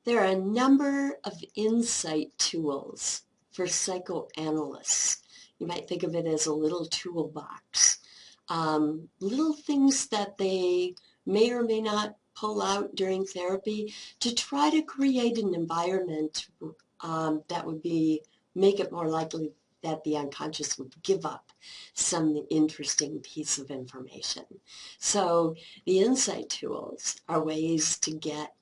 There are a number of insight tools for psychoanalysts. You might think of it as a little toolbox. Little things that they may or may not pull out during therapy to try to create an environment that would make it more likely that the unconscious would give up some interesting piece of information. So the insight tools are ways to get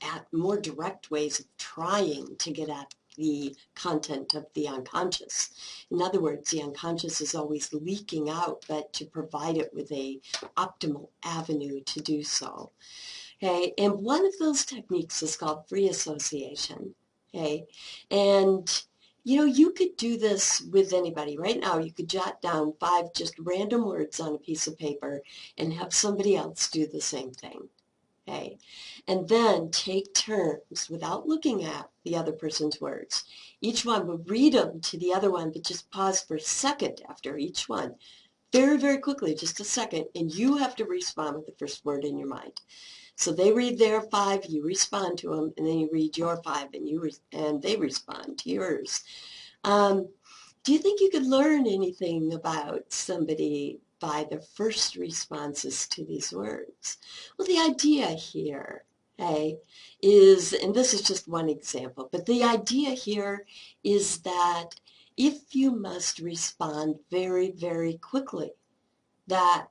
at more direct ways of trying to get at the content of the unconscious. In other words, the unconscious is always leaking out, but to provide it with a optimal avenue to do so. Okay, and one of those techniques is called free association. Okay, and you could do this with anybody. Right now, you could jot down 5 just random words on a piece of paper and have somebody else do the same thing. Okay, and then take turns without looking at the other person's words. Each one would read them to the other one, but just pause for a second after each one. Very, very quickly, just a second, and you have to respond with the first word in your mind. So they read their 5, you respond to them, and then you read your 5, and they respond to yours. Do you think you could learn anything about somebody by the first responses to these words? Well, the idea here, is, and this is just one example, but the idea here is that if you must respond very, very quickly, that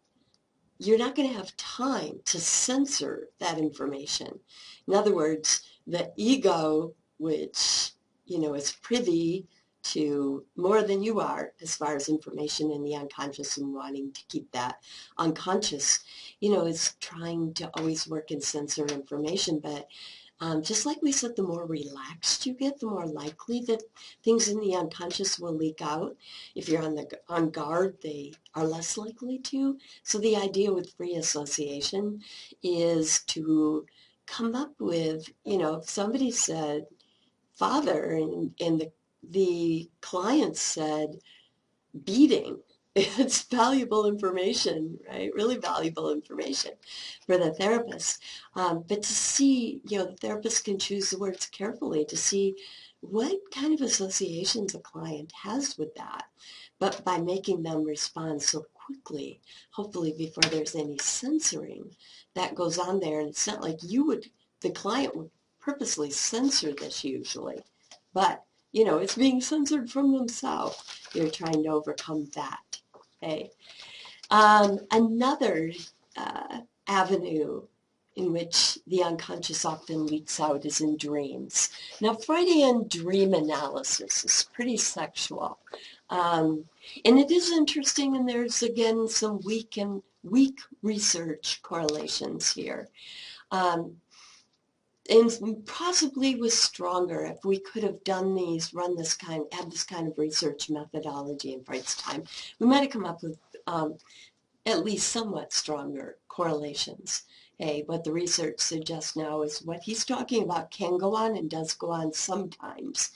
you're not going to have time to censor that information. In other words, the ego, which, is privy to more than you are as far as information in the unconscious and wanting to keep that unconscious, is trying to always work and censor information. But just like we said, the more relaxed you get, the more likely that things in the unconscious will leak out. If you're on guard, they are less likely to. So the idea with free association is to come up with, if somebody said father and the client said beating, it's valuable information, right? Really valuable information for the therapist. But to see, the therapist can choose the words carefully to see what kind of associations a client has with that. But by making them respond so quickly, hopefully before there's any censoring that goes on there. And it's not like the client would purposely censor this usually, but it's being censored from themselves. You're trying to overcome that. Okay. Another avenue in which the unconscious often leaks out is in dreams. Now, Freudian dream analysis is pretty sexual. And it is interesting, and there's, again, some weak research correlations here. And possibly was stronger if we could have had this kind of research methodology in Freud's time. We might have come up with at least somewhat stronger correlations. What the research suggests now is what he's talking about can go on and does go on sometimes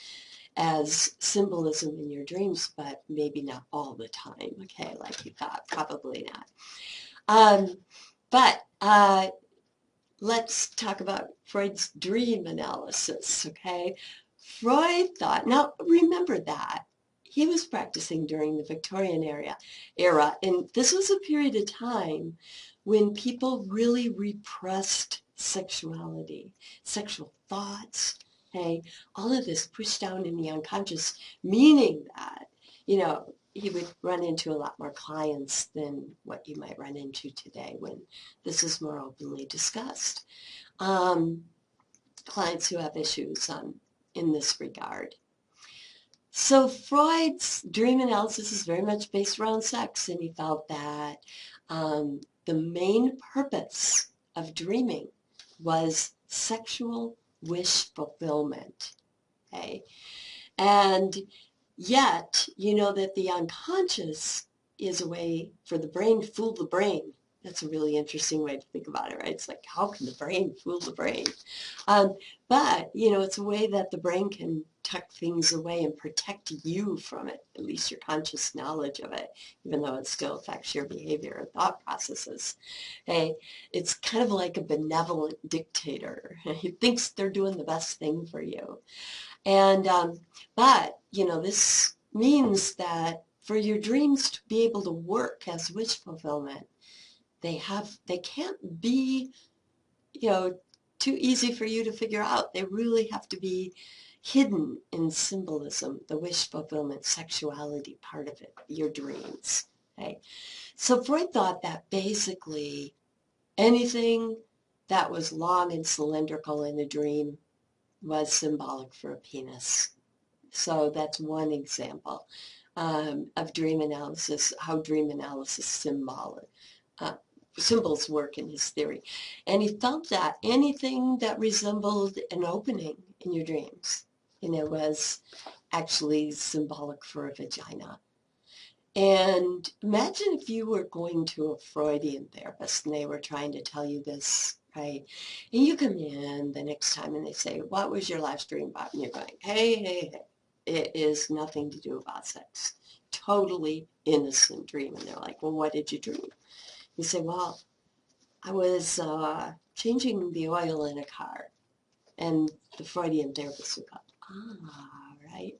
as symbolism in your dreams, but maybe not all the time, like you thought, probably not. Let's talk about Freud's dream analysis, Freud thought, now remember that, he was practicing during the Victorian era, and this was a period of time when people really repressed sexuality, sexual thoughts, all of this pushed down in the unconscious, meaning that, he would run into a lot more clients than what you might run into today when this is more openly discussed. Clients who have issues in this regard. So Freud's dream analysis is very much based around sex, and he felt that the main purpose of dreaming was sexual wish fulfillment. And yet, that the unconscious is a way for the brain to fool the brain, That's a really interesting way to think about it, right? It's like, how can the brain fool the brain? But, it's a way that the brain can tuck things away and protect you from it, at least your conscious knowledge of it, even though it still affects your behavior and thought processes. Hey, it's kind of like a benevolent dictator. He thinks they're doing the best thing for you. And, but, this means that for your dreams to be able to work as wish fulfillment, they can't be, too easy for you to figure out. They really have to be hidden in symbolism, the wish fulfillment, sexuality part of it, your dreams. Okay? So Freud thought that basically anything that was long and cylindrical in a dream was symbolic for a penis. So that's one example of dream analysis, how dream analysis symbols work in his theory. And he felt that anything that resembled an opening in your dreams, was actually symbolic for a vagina. And imagine if you were going to a Freudian therapist and they were trying to tell you this, right? And you come in the next time and they say, what was your last dream about? And you're going, hey, it is nothing to do about sex. Totally innocent dream. And they're like, well, what did you dream? You say, well, I was changing the oil in a car. And the Freudian therapist would go, right?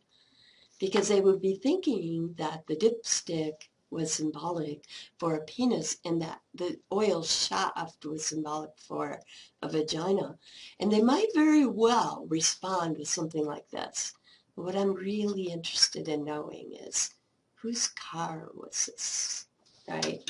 Because they would be thinking that the dipstick was symbolic for a penis and that the oil shaft was symbolic for a vagina. And they might very well respond with something like this. But what I'm really interested in knowing is, whose car was this, right?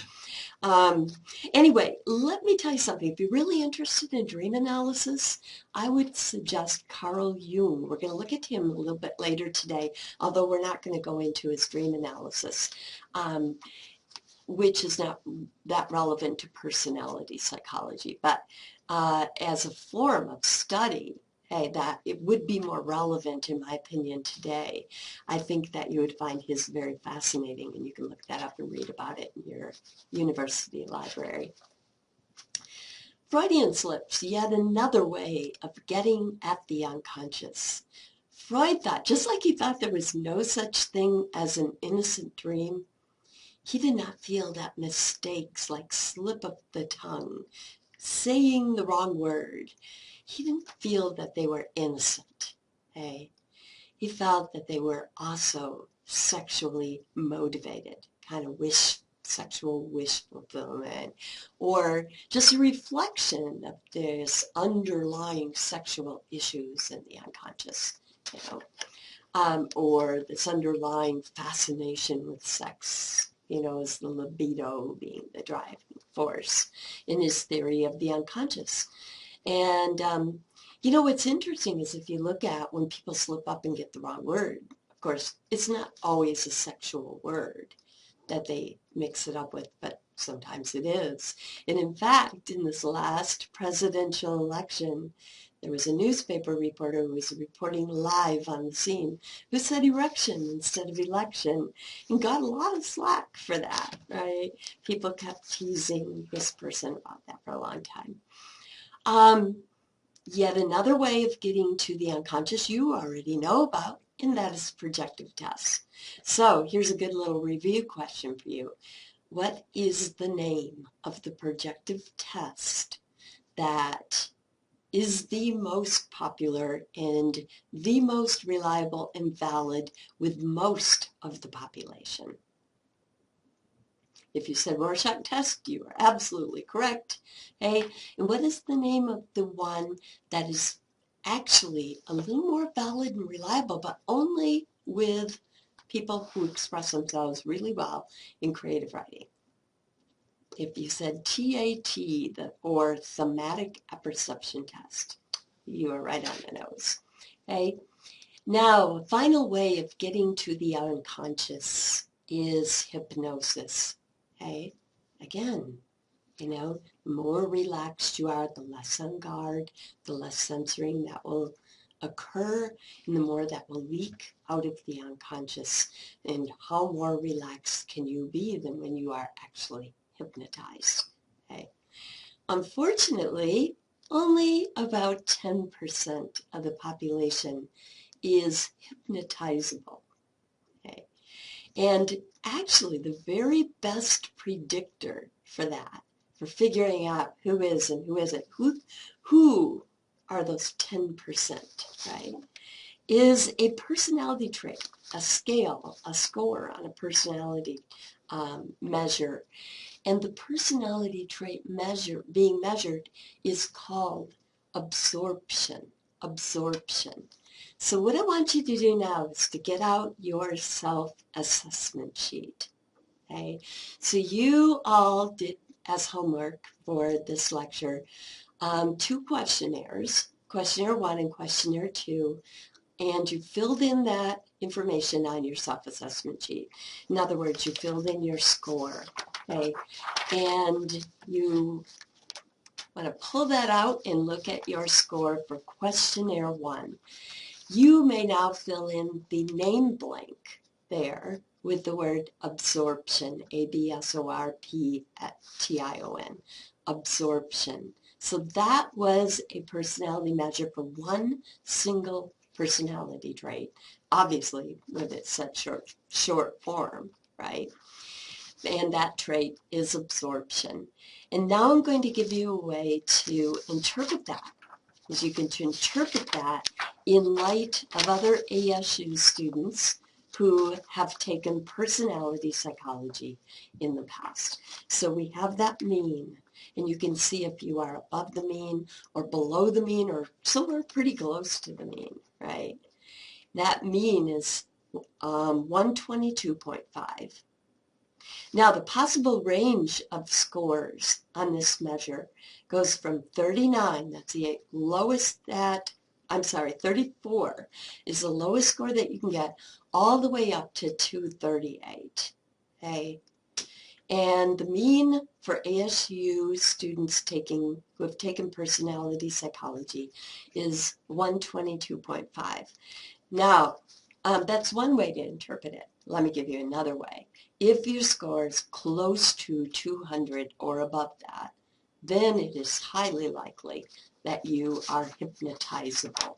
Anyway, let me tell you something. If you're really interested in dream analysis, I would suggest Carl Jung. We're going to look at him a little bit later today, although we're not going to go into his dream analysis, which is not that relevant to personality psychology. But as a form of study, that it would be more relevant, in my opinion, today. I think that you would find his very fascinating, and you can look that up and read about it in your university library. Freudian slips, yet another way of getting at the unconscious. Freud thought, just like he thought there was no such thing as an innocent dream, he did not feel that mistakes like slip of the tongue, saying the wrong word, he didn't feel that they were innocent. He felt that they were also sexually motivated, kind of sexual wish fulfillment, or just a reflection of this underlying sexual issues in the unconscious, or this underlying fascination with sex, as the libido being the driving force in his theory of the unconscious. And, what's interesting is if you look at when people slip up and get the wrong word, of course, it's not always a sexual word that they mix it up with, but sometimes it is. And in fact, in this last presidential election, there was a newspaper reporter who was reporting live on the scene who said erection instead of election and got a lot of slack for that, right? People kept teasing this person about that for a long time. Yet another way of getting to the unconscious you already know about, and that is projective tests. So here's a good little review question for you. What is the name of the projective test that is the most popular and the most reliable and valid with most of the population? If you said Rorschach test, you are absolutely correct. And what is the name of the one that is actually a little more valid and reliable, but only with people who express themselves really well in creative writing? If you said TAT, or thematic apperception test, you are right on the nose. Now, a final way of getting to the unconscious is hypnosis. Again, the more relaxed you are, the less on guard, the less censoring that will occur, and the more that will leak out of the unconscious. And how more relaxed can you be than when you are actually hypnotized? Okay. Unfortunately, only about 10% of the population is hypnotizable. Okay. And actually, the very best predictor for that, for figuring out who is and who isn't, who are those 10%, right, is a personality trait, a scale, a score on a personality measure. And the personality trait being measured is called absorption. Absorption. So what I want you to do now is to get out your self-assessment sheet. Okay? So you all did as homework for this lecture 2 questionnaires, questionnaire 1 and questionnaire 2, and you filled in that information on your self-assessment sheet. In other words, you filled in your score. Okay? And you want to pull that out and look at your score for questionnaire 1. You may now fill in the name blank there with the word absorption, absorption, absorption. So that was a personality measure for one single personality trait, obviously with its such short form, right? And that trait is absorption. And now I'm going to give you a way to interpret that, because you can interpret that in light of other ASU students who have taken personality psychology in the past. So we have that mean, and you can see if you are above the mean or below the mean or somewhere pretty close to the mean, right? That mean is 122.5. Now, the possible range of scores on this measure goes from 39, that's the lowest 34 is the lowest score that you can get, all the way up to 238, okay? And the mean for ASU students who have taken personality psychology is 122.5. Now, that's one way to interpret it. Let me give you another way. If your score is close to 200 or above that, then it is highly likely that you are hypnotizable.